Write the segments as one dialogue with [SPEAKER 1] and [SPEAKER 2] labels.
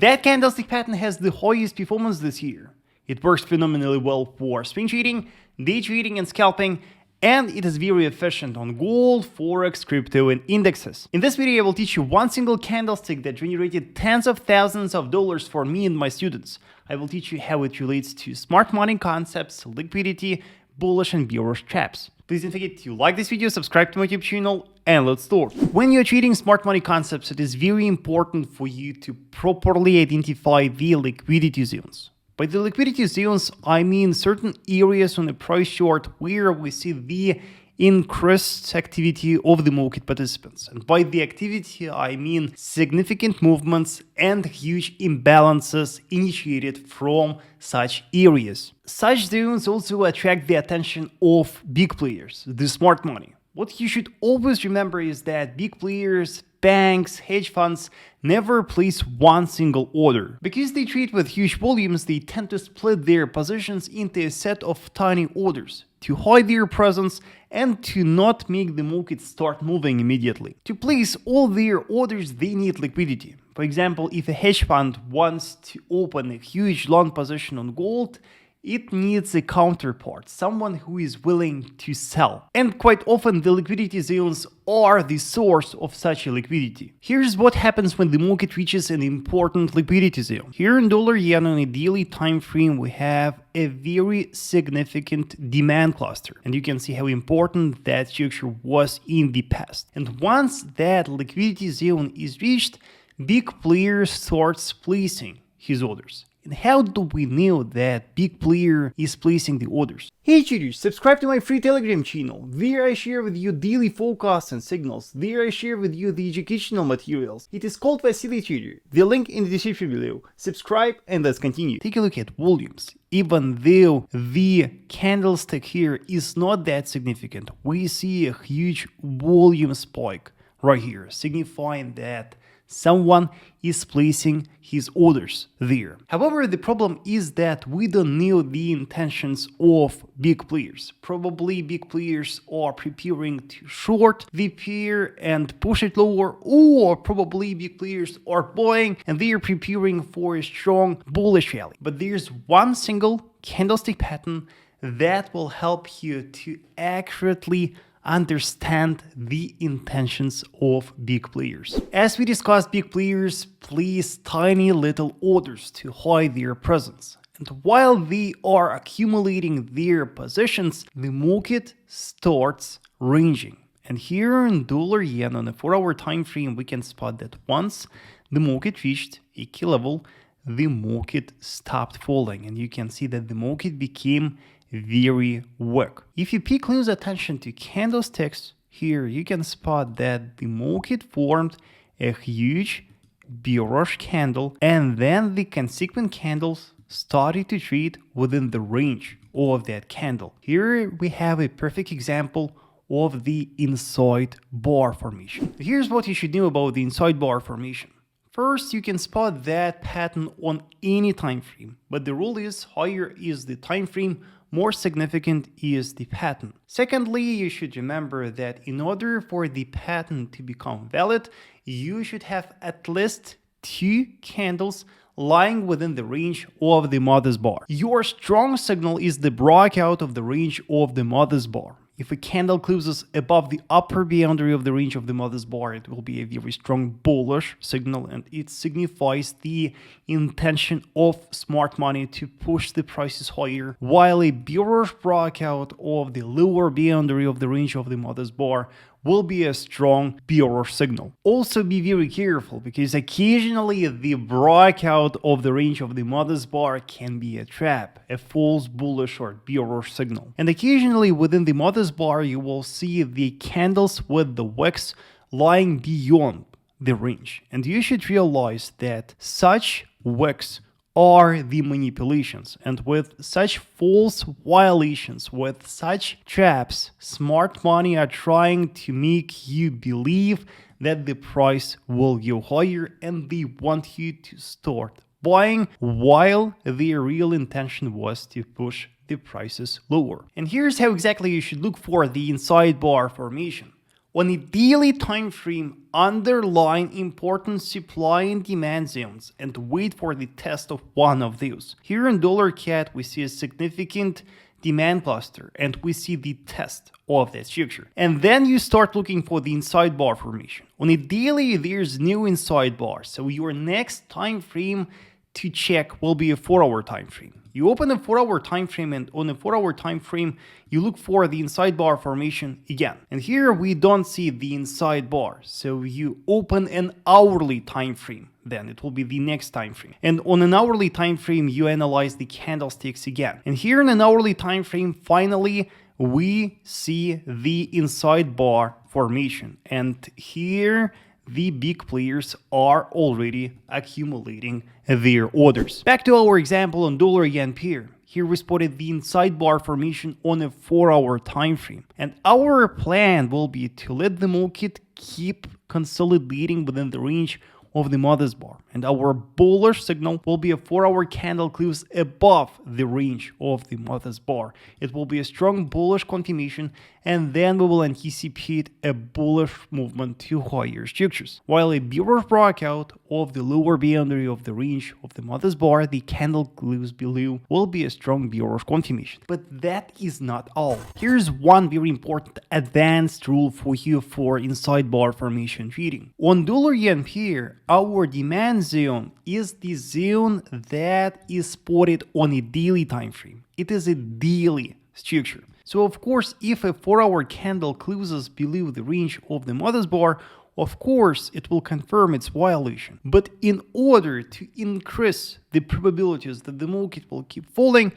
[SPEAKER 1] That candlestick pattern has the highest performance this year. It works phenomenally well for swing trading, day trading and scalping, and it is very efficient on gold, forex, crypto and indexes. In this video I will teach you one single candlestick that generated tens of thousands of dollars for me and my students. I will teach you how it relates to smart money concepts, liquidity, bullish and bearish traps. Please don't forget to like this video, subscribe to my YouTube channel, and let's start. When you're trading smart money concepts, it is very important for you to properly identify the liquidity zones. By the liquidity zones, I mean certain areas on the price chart where we see the increased activity of the market participants. And by the activity, I mean significant movements and huge imbalances initiated from such areas. Such zones also attract the attention of big players, the smart money. What you should always remember is that big players, banks, hedge funds never place one single order. Because they trade with huge volumes, they tend to split their positions into a set of tiny orders to hide their presence and to not make the market start moving immediately. To place all their orders, they need liquidity. For example, if a hedge fund wants to open a huge long position on gold, it needs a counterpart, someone who is willing to sell. And quite often the liquidity zones are the source of such a liquidity. Here's what happens when the market reaches an important liquidity zone. Here in dollar-yen on a daily time frame we have a very significant demand cluster. And you can see how important that structure was in the past. And once that liquidity zone is reached, big players starts placing his orders. And how do we know that big player is placing the orders? Hey traders, subscribe to my free Telegram channel. There I share with you daily forecasts and signals. There I share with you the educational materials. It is called Vasily Trader. The link in the description below. Subscribe and let's continue. Take a look at volumes. Even though the candlestick here is not that significant, we see a huge volume spike right here, signifying that someone is placing his orders there. However, the problem is that we don't know the intentions of big players. Probably big players are preparing to short the pair and push it lower, or probably big players are buying and they are preparing for a strong bullish rally. But there's one single candlestick pattern that will help you to accurately understand the intentions of big players. As we discussed, big players place tiny little orders to hide their presence. And while they are accumulating their positions, the market starts ranging. And here in dollar-yen on a 4-hour time frame, we can spot that once the market reached a key level, the market stopped falling. And you can see that the market became very weak. If you pay close attention to candlesticks, here you can spot that the market formed a huge bearish candle and then the consequent candles started to trade within the range of that candle. Here we have a perfect example of the inside bar formation. Here's what you should know about the inside bar formation. First, you can spot that pattern on any time frame, but the rule is higher is the time frame, more significant is the pattern. Secondly, you should remember that in order for the pattern to become valid, you should have at least 2 candles lying within the range of the mother's bar. Your strong signal is the breakout of the range of the mother's bar. If a candle closes above the upper boundary of the range of the mother's bar, it will be a very strong bullish signal, and it signifies the intention of smart money to push the prices higher, while a bearish breakout of the lower boundary of the range of the mother's bar will be a strong bearish signal. Also be very careful, because occasionally the breakout of the range of the mother's bar can be a trap, a false bullish or bearish signal. And occasionally within the mother's bar you will see the candles with the wicks lying beyond the range. And you should realize that such wicks are the manipulations, and with such false violations, with such traps, smart money are trying to make you believe that the price will go higher and they want you to start buying, while their real intention was to push the prices lower. And here's how exactly you should look for the inside bar formation. On a daily time frame, underline important supply and demand zones and wait for the test of one of those. Here in $CAD, we see a significant demand cluster and we see the test of that structure. And then you start looking for the inside bar formation. On a daily, there's no inside bar, so your next time frame to check will be a 4-hour time frame. You open a 4-hour time frame, and on a 4-hour time frame, you look for the inside bar formation again. And here we don't see the inside bar, so you open an hourly time frame. Then it will be the next time frame. And on an hourly time frame, you analyze the candlesticks again. And here in an hourly time frame, finally, we see the inside bar formation. And here the big players are already accumulating their orders. Back to our example on $yen pair. Here we spotted the inside bar formation on a 4-hour time frame. And our plan will be to let the market keep consolidating within the range of the mother's bar, and our bullish signal will be a 4-hour candle close above the range of the mother's bar. It will be a strong bullish confirmation, and then we will anticipate a bullish movement to higher structures. While a bearish breakout of the lower boundary of the range of the mother's bar, the candle close below, will be a strong bearish confirmation. But that is not all. Here's one very important advanced rule for you for inside bar formation trading. On $yen pair, our demand zone is the zone that is spotted on a daily time frame. It is a daily structure. So of course, if a 4-hour candle closes below the range of the mother's bar, of course it will confirm its violation. But in order to increase the probabilities that the market will keep falling,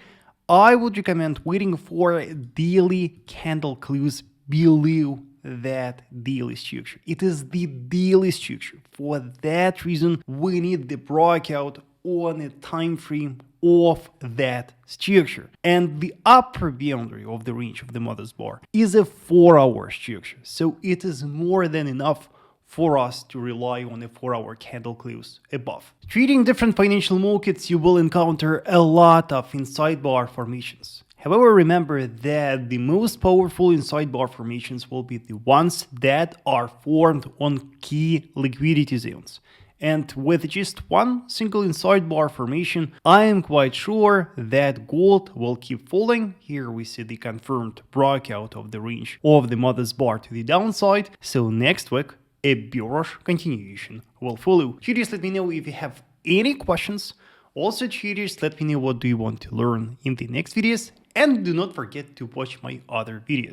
[SPEAKER 1] I would recommend waiting for a daily candle close below that daily structure. It is the daily structure. For that reason, we need the breakout on a time frame of that structure. And the upper boundary of the range of the mother's bar is a 4-hour structure. So it is more than enough for us to rely on a 4-hour candle close above. Trading different financial markets, you will encounter a lot of inside bar formations. However, remember that the most powerful inside bar formations will be the ones that are formed on key liquidity zones. And with just one single inside bar formation, I am quite sure that gold will keep falling. Here we see the confirmed breakout of the range of the mother's bar to the downside. So next week, a bearish continuation will follow. Traders, let me know if you have any questions. Also, traders, let me know what do you want to learn in the next videos. And do not forget to watch my other videos.